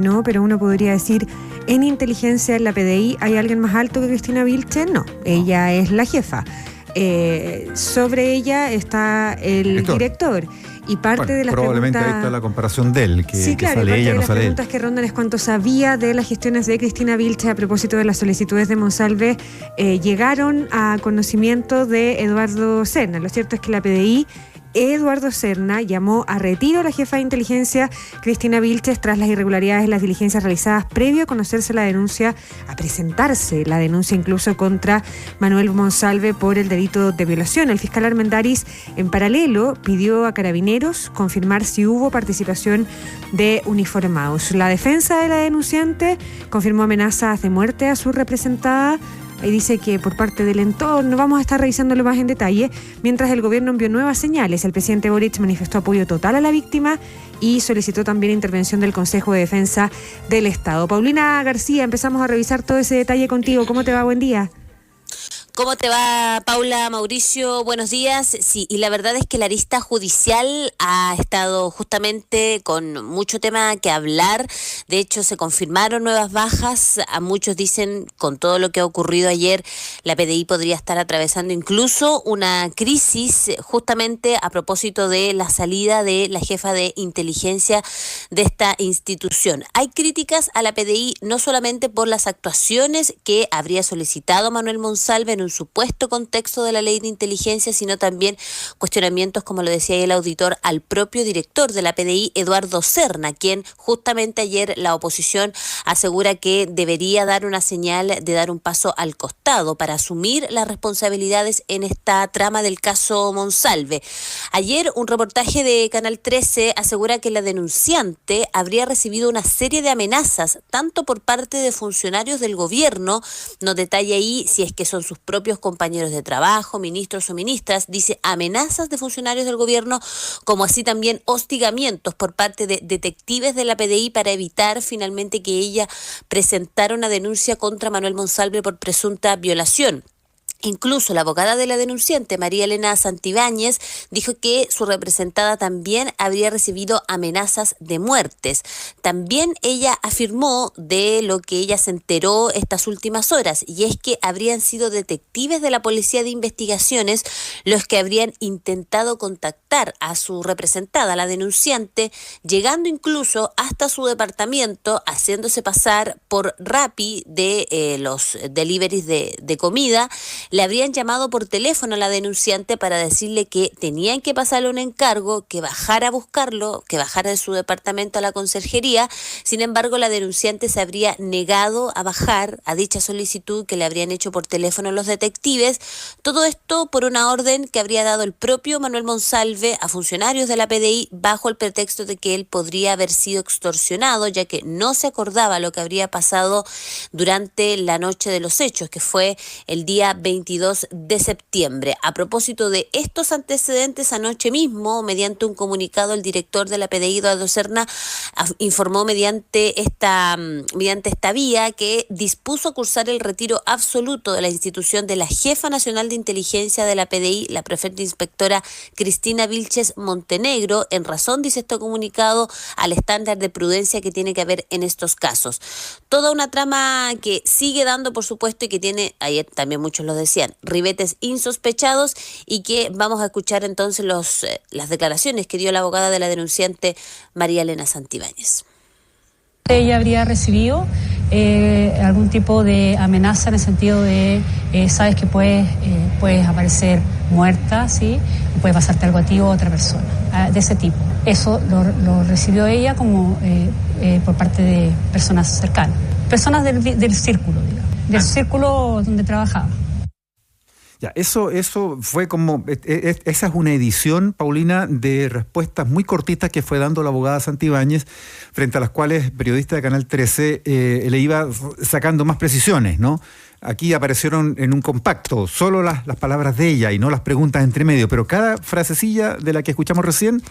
No, pero uno podría decir, en inteligencia en la PDI, ¿hay alguien más alto que Cristina Vilches? No, ella es la jefa. Sobre ella está el director. Y parte de las probablemente preguntas, ahí está la comparación de él, que, sí, claro, que sale ella, no sale él. Las preguntas que rondan es cuánto sabía de las gestiones de Cristina Vilches a propósito de las solicitudes de Monsalve llegaron a conocimiento de Eduardo Serna. Lo cierto es que la PDI, Eduardo Serna, llamó a retiro a la jefa de inteligencia Cristina Vilches tras las irregularidades en las diligencias realizadas previo a conocerse la denuncia, a presentarse la denuncia incluso contra Manuel Monsalve por el delito de violación. El fiscal Armendáriz, en paralelo, pidió a Carabineros confirmar si hubo participación de uniformados. La defensa de la denunciante confirmó amenazas de muerte a su representada. Ahí dice que por parte del entorno, vamos a estar revisándolo más en detalle, mientras el gobierno envió nuevas señales. El presidente Boric manifestó apoyo total a la víctima y solicitó también intervención del Consejo de Defensa del Estado. Paulina García, empezamos a revisar todo ese detalle contigo. ¿Cómo te va? Buen día. ¿Cómo te va, Paula, Mauricio? Buenos días. Sí, y la verdad es que la arista judicial ha estado justamente con mucho tema que hablar. De hecho, se confirmaron nuevas bajas. A muchos dicen, con todo lo que ha ocurrido ayer, la PDI podría estar atravesando incluso una crisis justamente a propósito de la salida de la jefa de inteligencia de esta institución. Hay críticas a la PDI no solamente por las actuaciones que habría solicitado Manuel Monsalve en un supuesto contexto de la ley de inteligencia, sino también cuestionamientos, como lo decía el auditor, al propio director de la PDI, Eduardo Serna, quien justamente ayer la oposición asegura que debería dar una señal de dar un paso al costado para asumir las responsabilidades en esta trama del caso Monsalve. Ayer un reportaje de Canal 13 asegura que la denunciante habría recibido una serie de amenazas, tanto por parte de funcionarios del gobierno, no detalla ahí si es que son sus propios compañeros de trabajo, ministros o ministras, dice amenazas de funcionarios del gobierno, como así también hostigamientos por parte de detectives de la PDI para evitar finalmente que ella presentara una denuncia contra Manuel Monsalve por presunta violación. Incluso la abogada de la denunciante, María Elena Santibáñez, dijo que su representada también habría recibido amenazas de muertes. También ella afirmó de lo que ella se enteró estas últimas horas, y es que habrían sido detectives de la Policía de Investigaciones los que habrían intentado contactar a su representada, la denunciante, llegando incluso hasta su departamento, haciéndose pasar por Rappi de los deliveries de comida. Le habrían llamado por teléfono a la denunciante para decirle que tenían que pasarle un encargo, que bajara a buscarlo, que bajara de su departamento a la conserjería. Sin embargo, la denunciante se habría negado a bajar a dicha solicitud que le habrían hecho por teléfono los detectives. Todo esto por una orden que habría dado el propio Manuel Monsalve a funcionarios de la PDI bajo el pretexto de que él podría haber sido extorsionado, ya que no se acordaba lo que habría pasado durante la noche de los hechos, que fue el día 22 de septiembre. A propósito de estos antecedentes, anoche mismo, mediante un comunicado, el director de la PDI, Eduardo Serna, informó mediante esta vía que dispuso cursar el retiro absoluto de la institución de la jefa nacional de inteligencia de la PDI, la prefecta inspectora Cristina Vilches Montenegro, en razón, dice este comunicado, al estándar de prudencia que tiene que haber en estos casos. Toda una trama que sigue dando, por supuesto, y que tiene, ayer también muchos lo decían, ribetes insospechados, y que vamos a escuchar entonces las declaraciones que dio la abogada de la denunciante, María Elena Santibáñez. Ella habría recibido algún tipo de amenaza en el sentido de, sabes que puedes aparecer muerta, ¿sí? Puede pasarte algo a ti o a otra persona, de ese tipo. Eso lo recibió ella como por parte de personas cercanas, personas del círculo, digamos, del círculo donde trabajaba. Ya, eso fue como, esa es una edición, Paulina, de respuestas muy cortitas que fue dando la abogada Santibáñez, frente a las cuales periodista de Canal 13 le iba sacando más precisiones, ¿no? Aquí aparecieron en un compacto solo las palabras de ella y no las preguntas entre medio, pero cada frasecilla de la que escuchamos recién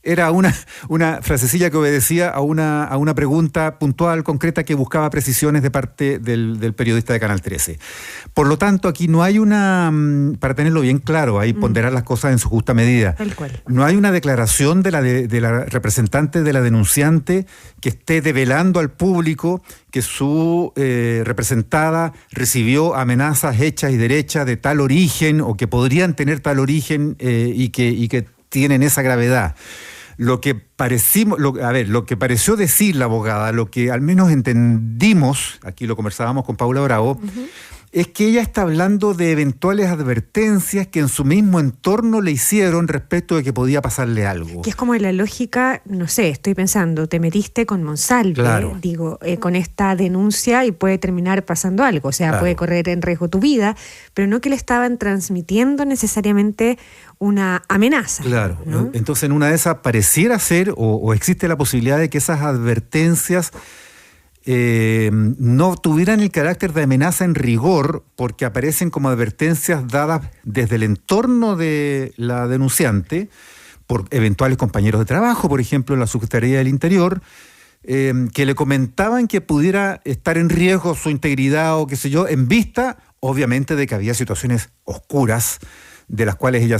era una frasecilla que obedecía a una pregunta puntual, concreta, que buscaba precisiones de parte del periodista de Canal 13. Por lo tanto, aquí no hay para tenerlo bien claro, hay ponderar las cosas en su justa medida. Tal cual. No hay una declaración de la representante de la denunciante que esté develando al público que su representada recibió amenazas hechas y derechas de tal origen o que podrían tener tal origen y que tienen esa gravedad. Lo que pareció decir la abogada, lo que al menos entendimos, aquí lo conversábamos con Paula Bravo, es que ella está hablando de eventuales advertencias que en su mismo entorno le hicieron respecto de que podía pasarle algo. Que es como la lógica, no sé, estoy pensando, te metiste con Monsalve, claro, con esta denuncia y puede terminar pasando algo, o sea, claro, puede correr en riesgo tu vida, pero no que le estaban transmitiendo necesariamente una amenaza. Claro, ¿no? Entonces en una de esas pareciera ser o existe la posibilidad de que esas advertencias no tuvieran el carácter de amenaza en rigor porque aparecen como advertencias dadas desde el entorno de la denunciante por eventuales compañeros de trabajo, por ejemplo, en la Secretaría del Interior, que le comentaban que pudiera estar en riesgo su integridad o qué sé yo, en vista, obviamente, de que había situaciones oscuras de las cuales ella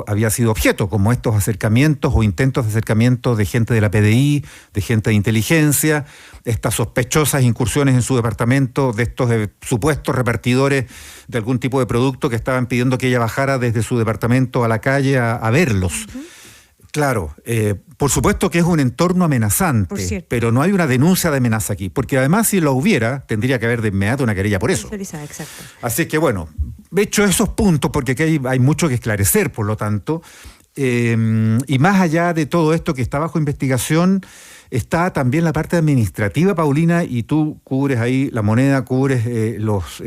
había sido objeto, como estos acercamientos o intentos de acercamiento de gente de la PDI, de gente de inteligencia, estas sospechosas incursiones en su departamento de estos supuestos repartidores de algún tipo de producto que estaban pidiendo que ella bajara desde su departamento a la calle a verlos. Uh-huh. Claro, por supuesto que es un entorno amenazante, pero no hay una denuncia de amenaza aquí, porque además si lo hubiera, tendría que haber de inmediato una querella por eso. Exacto. Así que bueno, hecho esos puntos, porque aquí hay mucho que esclarecer, por lo tanto, y más allá de todo esto que está bajo investigación, está también la parte administrativa, Paulina, y tú cubres ahí la moneda, cubres los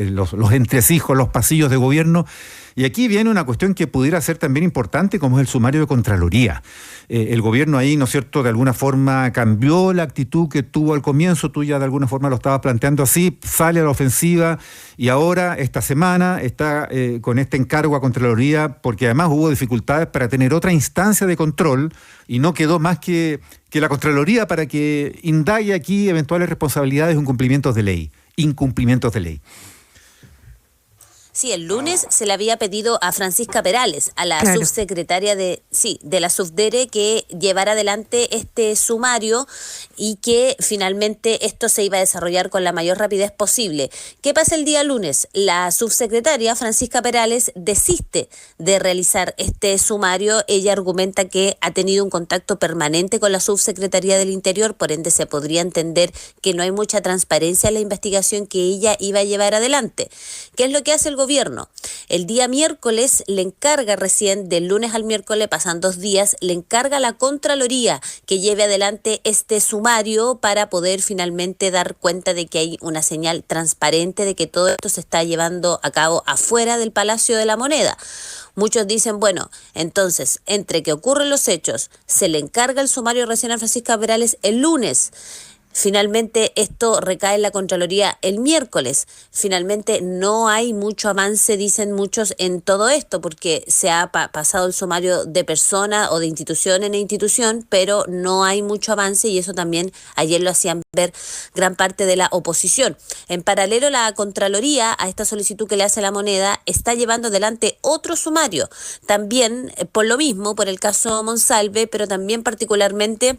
entresijos, los pasillos de gobierno. Y aquí viene una cuestión que pudiera ser también importante, como es el sumario de Contraloría. El gobierno ahí, ¿no es cierto?, de alguna forma cambió la actitud que tuvo al comienzo, tú ya de alguna forma lo estabas planteando así, sale a la ofensiva y ahora, esta semana, está con este encargo a Contraloría, porque además hubo dificultades para tener otra instancia de control y no quedó más que la Contraloría para que indague aquí eventuales responsabilidades o incumplimientos de ley. Sí, el lunes se le había pedido a Francisca Perales, a la subsecretaria de la Subdere, que llevara adelante este sumario y que finalmente esto se iba a desarrollar con la mayor rapidez posible. ¿Qué pasa el día lunes? La subsecretaria Francisca Perales desiste de realizar este sumario. Ella argumenta que ha tenido un contacto permanente con la subsecretaría del Interior, por ende se podría entender que no hay mucha transparencia en la investigación que ella iba a llevar adelante. ¿Qué es lo que hace el gobierno? El día miércoles le encarga, recién del lunes al miércoles, pasan 2 días, le encarga a la Contraloría que lleve adelante este sumario para poder finalmente dar cuenta de que hay una señal transparente de que todo esto se está llevando a cabo afuera del Palacio de la Moneda. Muchos dicen, bueno, entonces, entre que ocurren los hechos, se le encarga el sumario recién a Francisca Perales el lunes. Finalmente esto recae en la Contraloría el miércoles. Finalmente no hay mucho avance, dicen muchos, en todo esto, porque se ha pasado el sumario de persona o de institución en institución, pero no hay mucho avance y eso también ayer lo hacían ver gran parte de la oposición. En paralelo, la Contraloría, a esta solicitud que le hace la Moneda, está llevando adelante otro sumario, también por lo mismo, por el caso Monsalve, pero también particularmente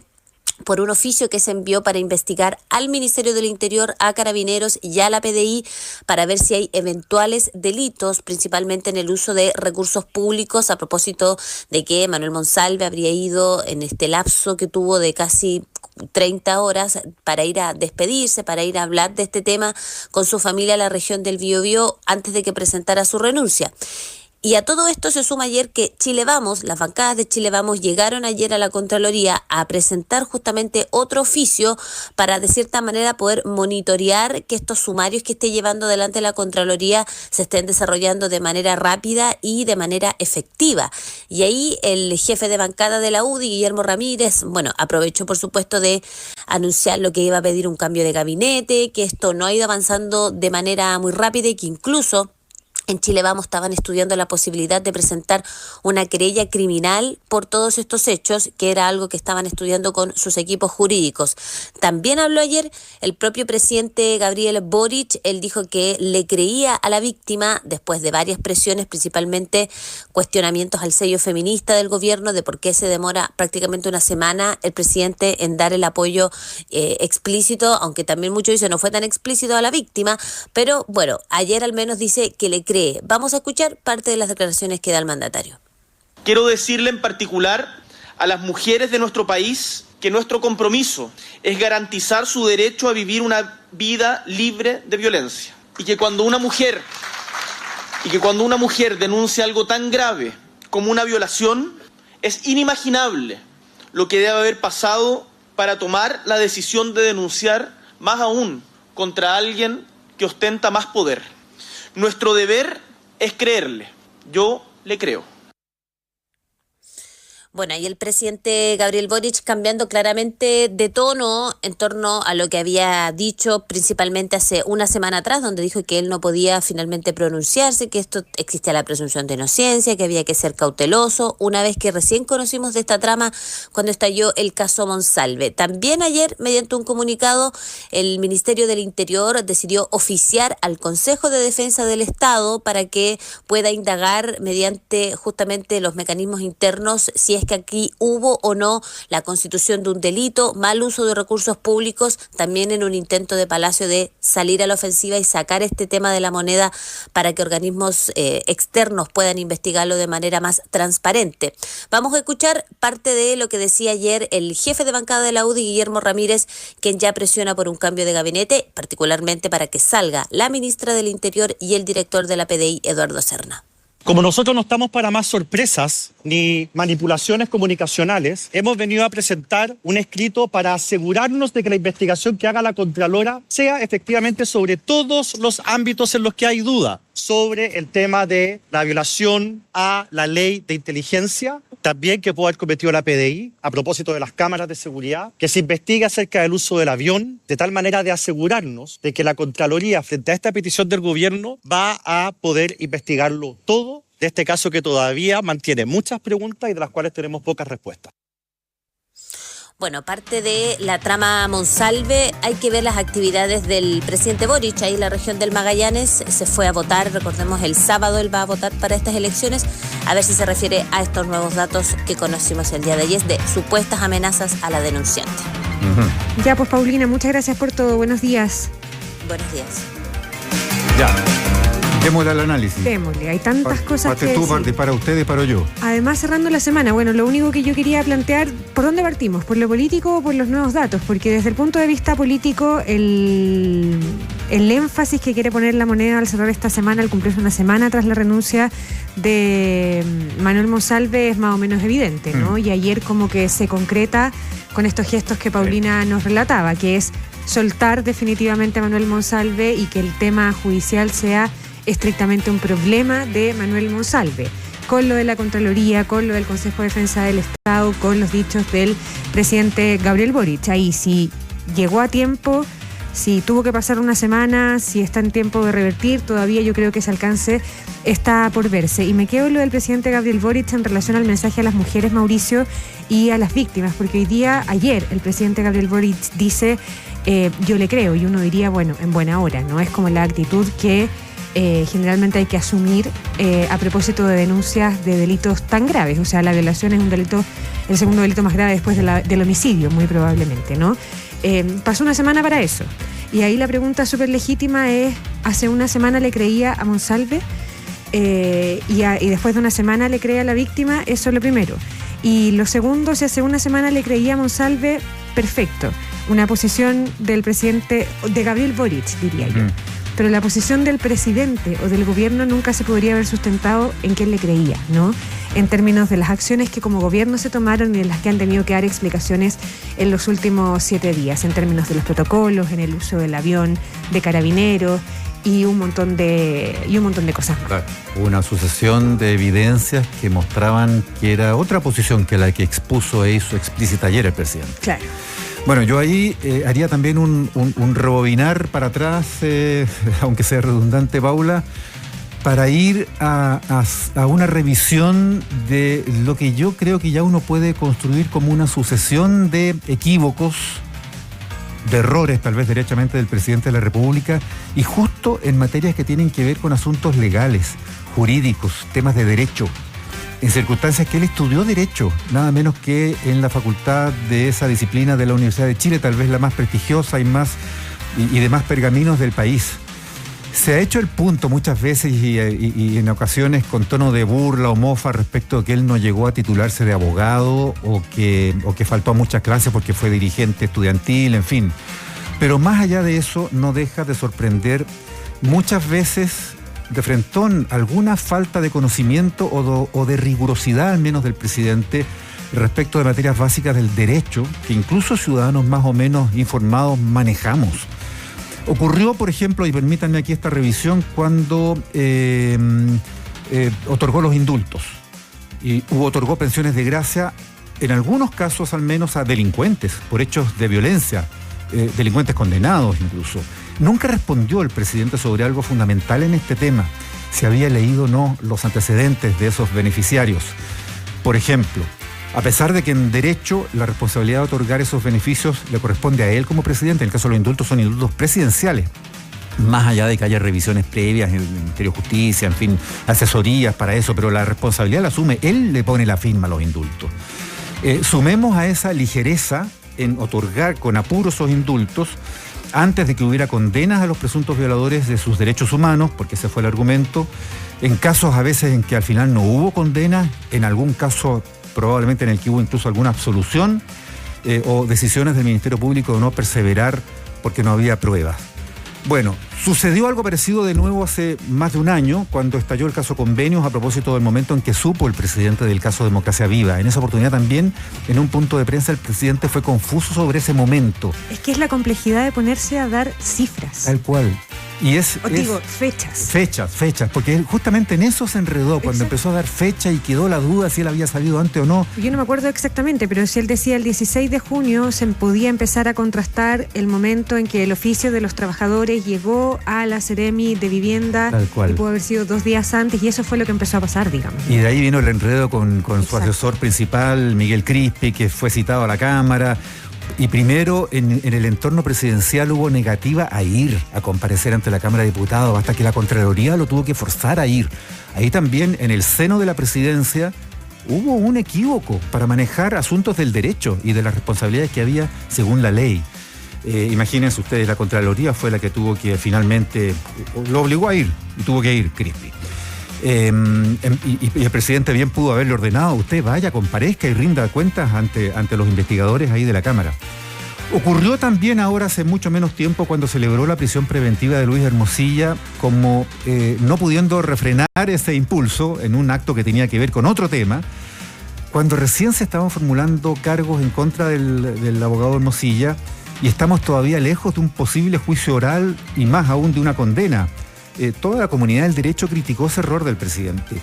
por un oficio que se envió para investigar al Ministerio del Interior, a Carabineros y a la PDI para ver si hay eventuales delitos, principalmente en el uso de recursos públicos, a propósito de que Manuel Monsalve habría ido en este lapso que tuvo de casi 30 horas para ir a despedirse, para ir a hablar de este tema con su familia a la región del Biobío antes de que presentara su renuncia. Y a todo esto se suma ayer que Chile Vamos, las bancadas de Chile Vamos llegaron ayer a la Contraloría a presentar justamente otro oficio para de cierta manera poder monitorear que estos sumarios que esté llevando adelante la Contraloría se estén desarrollando de manera rápida y de manera efectiva. Y ahí el jefe de bancada de la UDI, Guillermo Ramírez, aprovechó por supuesto de anunciar lo que iba a pedir un cambio de gabinete, que esto no ha ido avanzando de manera muy rápida y que incluso en Chile Vamos estaban estudiando la posibilidad de presentar una querella criminal por todos estos hechos, que era algo que estaban estudiando con sus equipos jurídicos. También habló ayer el propio presidente Gabriel Boric. Él dijo que le creía a la víctima después de varias presiones, principalmente cuestionamientos al sello feminista del gobierno, de por qué se demora prácticamente una semana el presidente en dar el apoyo explícito, aunque también muchos dicen no fue tan explícito a la víctima, pero bueno, ayer al menos dice que le cree. Vamos a escuchar parte de las declaraciones que da el mandatario. Quiero decirle en particular a las mujeres de nuestro país que nuestro compromiso es garantizar su derecho a vivir una vida libre de violencia. Y que cuando una mujer denuncia algo tan grave como una violación, es inimaginable lo que debe haber pasado para tomar la decisión de denunciar, más aún contra alguien que ostenta más poder. Nuestro deber es creerle. Yo le creo. Bueno, y el presidente Gabriel Boric cambiando claramente de tono en torno a lo que había dicho principalmente hace una semana atrás, donde dijo que él no podía finalmente pronunciarse, que esto existía la presunción de inocencia, que había que ser cauteloso, una vez que recién conocimos de esta trama cuando estalló el caso Monsalve. También ayer, mediante un comunicado, el Ministerio del Interior decidió oficiar al Consejo de Defensa del Estado para que pueda indagar mediante justamente los mecanismos internos si es que aquí hubo o no la constitución de un delito, mal uso de recursos públicos, también en un intento de Palacio de salir a la ofensiva y sacar este tema de la moneda para que organismos externos puedan investigarlo de manera más transparente. Vamos a escuchar parte de lo que decía ayer el jefe de bancada de la UDI, Guillermo Ramírez, quien ya presiona por un cambio de gabinete, particularmente para que salga la ministra del Interior y el director de la PDI, Eduardo Serna. Como nosotros no estamos para más sorpresas ni manipulaciones comunicacionales, hemos venido a presentar un escrito para asegurarnos de que la investigación que haga la Contralora sea efectivamente sobre todos los ámbitos en los que hay duda, sobre el tema de la violación a la ley de inteligencia, también que puede haber cometido la PDI a propósito de las cámaras de seguridad, que se investigue acerca del uso del avión, de tal manera de asegurarnos de que la Contraloría, frente a esta petición del gobierno, va a poder investigarlo todo de este caso que todavía mantiene muchas preguntas y de las cuales tenemos pocas respuestas. Bueno, parte de la trama Monsalve, hay que ver las actividades del presidente Boric. Ahí en la región del Magallanes se fue a votar, recordemos el sábado él va a votar para estas elecciones, a ver si se refiere a estos nuevos datos que conocimos el día de ayer de supuestas amenazas a la denunciante. Ya, pues Paulina, muchas gracias por todo, buenos días. Buenos días. Ya. Démosle al análisis. Démosle, hay tantas cosas que decir. Para usted y para yo. Además, cerrando la semana, bueno, lo único que yo quería plantear, ¿por dónde partimos? ¿Por lo político o por los nuevos datos? Porque desde el punto de vista político, el énfasis que quiere poner la moneda al cerrar esta semana, al cumplirse una semana tras la renuncia de Manuel Monsalve, es más o menos evidente, ¿no? Y ayer como que se concreta con estos gestos que Paulina nos relataba, que es soltar definitivamente a Manuel Monsalve y que el tema judicial sea estrictamente un problema de Manuel Monsalve, con lo de la Contraloría, con lo del Consejo de Defensa del Estado, con los dichos del presidente Gabriel Boric. Ahí si llegó a tiempo, si tuvo que pasar una semana, si está en tiempo de revertir, todavía yo creo que ese alcance está por verse. Y me quedo en lo del presidente Gabriel Boric en relación al mensaje a las mujeres, Mauricio, y a las víctimas, porque ayer, el presidente Gabriel Boric dice, yo le creo, y uno diría, bueno, en buena hora, ¿no? Es como la actitud que generalmente hay que asumir a propósito de denuncias de delitos tan graves. O sea, la violación es un delito, el segundo delito más grave después del homicidio, muy probablemente, ¿no? Pasó una semana para eso. Y ahí la pregunta súper legítima es, ¿hace una semana le creía a Monsalve? Y después de una semana le cree a la víctima, eso es lo primero. Y lo segundo, si hace una semana le creía a Monsalve, perfecto. Una posición del presidente, de Gabriel Boric, diría yo. Pero la posición del presidente o del gobierno nunca se podría haber sustentado en quién le creía, ¿no? En términos de las acciones que como gobierno se tomaron y en las que han tenido que dar explicaciones en los últimos 7 días, en términos de los protocolos, en el uso del avión de carabineros y un montón de cosas más. Claro, una sucesión de evidencias que mostraban que era otra posición que la que expuso e hizo explícita ayer el presidente. Claro. Bueno, yo ahí haría también un rebobinar para atrás, aunque sea redundante, Paula, para ir a una revisión de lo que yo creo que ya uno puede construir como una sucesión de equívocos, de errores tal vez derechamente del presidente de la República, y justo en materias que tienen que ver con asuntos legales, jurídicos, temas de derecho, en circunstancias que él estudió derecho, nada menos que en la facultad de esa disciplina de la Universidad de Chile, tal vez la más prestigiosa y de más pergaminos del país. Se ha hecho el punto muchas veces y en ocasiones con tono de burla o mofa respecto de que él no llegó a titularse de abogado o que faltó a muchas clases porque fue dirigente estudiantil, en fin. Pero más allá de eso, no deja de sorprender muchas veces de frentón alguna falta de conocimiento o de rigurosidad al menos del presidente respecto de materias básicas del derecho que incluso ciudadanos más o menos informados manejamos. Ocurrió, por ejemplo, y permítanme aquí esta revisión, cuando otorgó los indultos y otorgó pensiones de gracia, en algunos casos al menos a delincuentes por hechos de violencia, delincuentes condenados incluso. Nunca respondió el presidente sobre algo fundamental en este tema, si había leído o no los antecedentes de esos beneficiarios. Por ejemplo, a pesar de que en derecho la responsabilidad de otorgar esos beneficios le corresponde a él como presidente, en el caso de los indultos son indultos presidenciales, más allá de que haya revisiones previas en el Ministerio de Justicia, en fin, asesorías para eso, pero la responsabilidad la asume, él le pone la firma a los indultos. Sumemos a esa ligereza en otorgar con apuro esos indultos antes de que hubiera condenas a los presuntos violadores de sus derechos humanos, porque ese fue el argumento, en casos a veces en que al final no hubo condena, en algún caso probablemente en el que hubo incluso alguna absolución o decisiones del Ministerio Público de no perseverar porque no había pruebas. Bueno, sucedió algo parecido de nuevo hace más de un año, cuando estalló el caso Convenios a propósito del momento en que supo el presidente del caso Democracia Viva. En esa oportunidad también, en un punto de prensa, el presidente fue confuso sobre ese momento. Es que es la complejidad de ponerse a dar cifras. Tal cual. Y fechas, porque él justamente en eso se enredó, cuando empezó a dar fecha y quedó la duda si él había salido antes o no. Yo no me acuerdo exactamente, pero si él decía el 16 de junio se podía empezar a contrastar el momento en que el oficio de los trabajadores llegó a la Seremi de Vivienda, tal cual, y pudo haber sido 2 días antes, y eso fue lo que empezó a pasar, digamos. Y de ahí vino el enredo con su asesor principal, Miguel Crispi, que fue citado a la Cámara. Y primero, en el entorno presidencial hubo negativa a ir a comparecer ante la Cámara de Diputados, hasta que la Contraloría lo tuvo que forzar a ir. Ahí también, en el seno de la presidencia, hubo un equívoco para manejar asuntos del derecho y de las responsabilidades que había según la ley. Imagínense ustedes, la Contraloría fue la que tuvo que finalmente, lo obligó a ir, y tuvo que ir Crispi. Y el presidente bien pudo haberle ordenado: usted vaya, comparezca y rinda cuentas ante los investigadores ahí de la Cámara. Ocurrió también ahora hace mucho menos tiempo, cuando celebró la prisión preventiva de Luis Hermosilla, como no pudiendo refrenar ese impulso en un acto que tenía que ver con otro tema, cuando recién se estaban formulando cargos en contra del abogado Hermosilla, y estamos todavía lejos de un posible juicio oral y más aún de una condena. Toda la comunidad del derecho criticó ese error del presidente.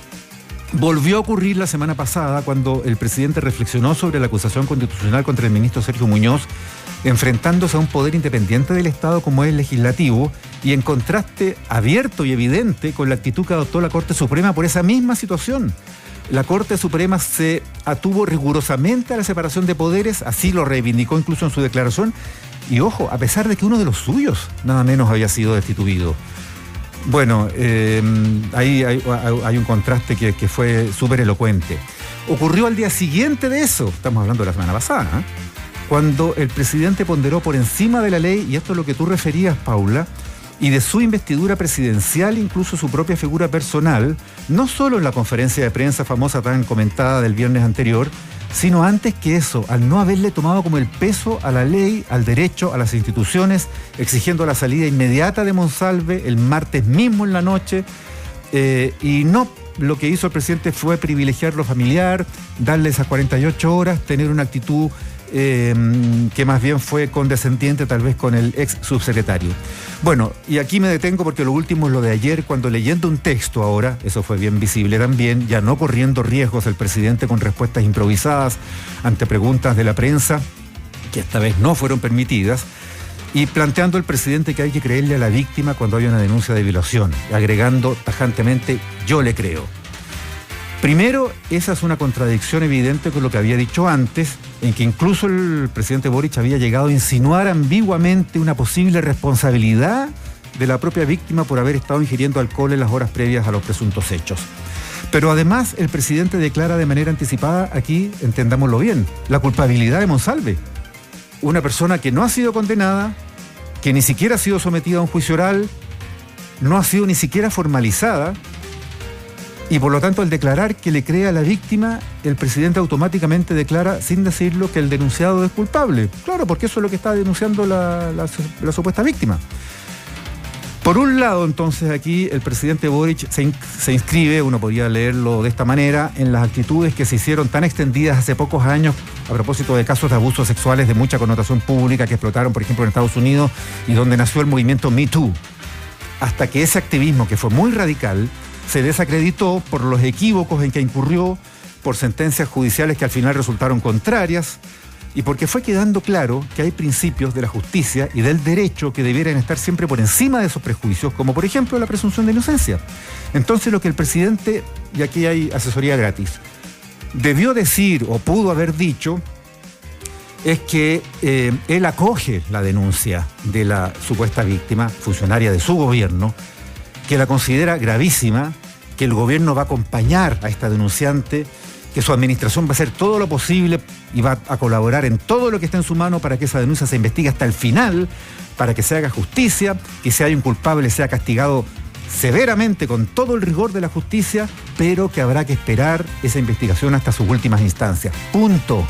Volvió a ocurrir la semana pasada, cuando el presidente reflexionó sobre la acusación constitucional contra el ministro Sergio Muñoz, enfrentándose a un poder independiente del Estado como es el legislativo, y en contraste abierto y evidente con la actitud que adoptó la Corte Suprema por esa misma situación. La Corte Suprema se atuvo rigurosamente a la separación de poderes, así lo reivindicó incluso en su declaración, y ojo, a pesar de que uno de los suyos nada menos había sido destituido. Bueno, ahí hay un contraste que fue súper elocuente. Ocurrió al día siguiente de eso, estamos hablando de la semana pasada, cuando el presidente ponderó por encima de la ley, y esto es lo que tú referías, Paula, y de su investidura presidencial, incluso su propia figura personal, no solo en la conferencia de prensa famosa tan comentada del viernes anterior, sino antes que eso, al no haberle tomado como el peso a la ley, al derecho, a las instituciones, exigiendo la salida inmediata de Monsalve el martes mismo en la noche, y no, lo que hizo el presidente fue privilegiar lo familiar, darle esas 48 horas, tener una actitud que más bien fue condescendiente tal vez con el ex subsecretario. Bueno, y aquí me detengo porque lo último es lo de ayer, cuando leyendo un texto ahora, eso fue bien visible también, ya no corriendo riesgos el presidente con respuestas improvisadas ante preguntas de la prensa, que esta vez no fueron permitidas, y planteando el presidente que hay que creerle a la víctima cuando hay una denuncia de violación, agregando tajantemente, yo le creo. Primero, esa es una contradicción evidente con lo que había dicho antes, en que incluso el presidente Boric había llegado a insinuar ambiguamente una posible responsabilidad de la propia víctima por haber estado ingiriendo alcohol en las horas previas a los presuntos hechos. Pero además el presidente declara de manera anticipada, aquí entendámoslo bien, la culpabilidad de Monsalve. Una persona que no ha sido condenada, que ni siquiera ha sido sometida a un juicio oral, no ha sido ni siquiera formalizada, y por lo tanto al declarar que le cree a la víctima, el presidente automáticamente declara, sin decirlo, que el denunciado es culpable. Claro, porque eso es lo que está denunciando la supuesta víctima. Por un lado, entonces, aquí el presidente Boric se inscribe, uno podría leerlo de esta manera, en las actitudes que se hicieron tan extendidas hace pocos años a propósito de casos de abusos sexuales de mucha connotación pública que explotaron, por ejemplo, en Estados Unidos y donde nació el movimiento Me Too. Hasta que ese activismo, que fue muy radical, se desacreditó por los equívocos en que incurrió, por sentencias judiciales que al final resultaron contrarias, y porque fue quedando claro que hay principios de la justicia y del derecho que debieran estar siempre por encima de esos prejuicios, como por ejemplo la presunción de inocencia. Entonces lo que el presidente, y aquí hay asesoría gratis, debió decir o pudo haber dicho es que él acoge la denuncia de la supuesta víctima, funcionaria de su gobierno, que la considera gravísima, que el gobierno va a acompañar a esta denunciante, que su administración va a hacer todo lo posible y va a colaborar en todo lo que esté en su mano para que esa denuncia se investigue hasta el final, para que se haga justicia, que si hay un culpable sea castigado severamente con todo el rigor de la justicia, pero que habrá que esperar esa investigación hasta sus últimas instancias. Punto.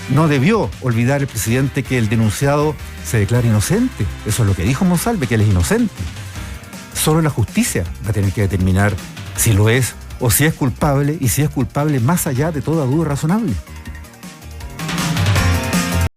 No debió olvidar el presidente que el denunciado se declara inocente. Eso es lo que dijo Monsalve, que él es inocente. Solo la justicia va a tener que determinar si lo es o si es culpable, y si es culpable más allá de toda duda razonable.